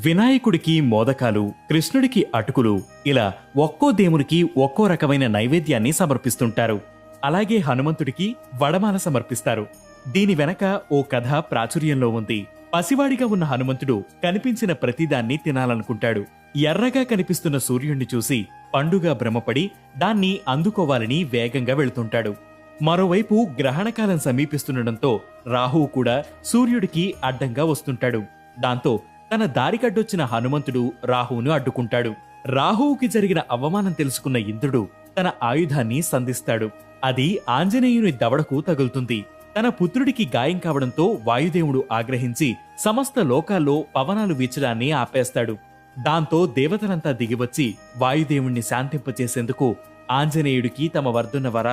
వినాయకుడికి మోదకాలు, కృష్ణుడికి అటుకులు, ఇలా ఒక్కో దేవునికి ఒక్కో రకమైన నైవేద్యాన్ని సమర్పిస్తుంటారు. అలాగే హనుమంతుడికి వడమాల సమర్పిస్తారు. దీని వెనక ఓ కథ ప్రాచుర్యంలో ఉంది. పసివాడిగా ఉన్న హనుమంతుడు కనిపించిన ప్రతిదాన్ని తినాలనుకుంటాడు. ఎర్రగా కనిపిస్తున్న సూర్యుణ్ణి చూసి పండుగ భ్రమపడి దాన్ని అందుకోవాలని వేగంగా వెళుతుంటాడు. మరోవైపు గ్రహణకాలం సమీపిస్తుండటంతో రాహువు కూడా సూర్యుడికి అడ్డంగా వస్తుంటాడు. దాంతో తన దారికడ్డొచ్చిన హనుమంతుడు రాహువును అడ్డుకుంటాడు. రాహువుకి జరిగిన అవమానం తెలుసుకున్న ఇంద్రుడు తన ఆయుధాన్ని సంధిస్తాడు. అది ఆంజనేయుని దవడకు తగులుతుంది. తన పుత్రుడికి గాయం కావడంతో వాయుదేవుడు ఆగ్రహించి సమస్త లోకాల్లో పవనాలు వీచడాన్ని ఆపేస్తాడు. దాంతో దేవతలంతా దిగివచ్చి వాయుదేవుణ్ణి శాంతింపచేసేందుకు ఆంజనేయుడికి తమ వద్దున్న వరాలు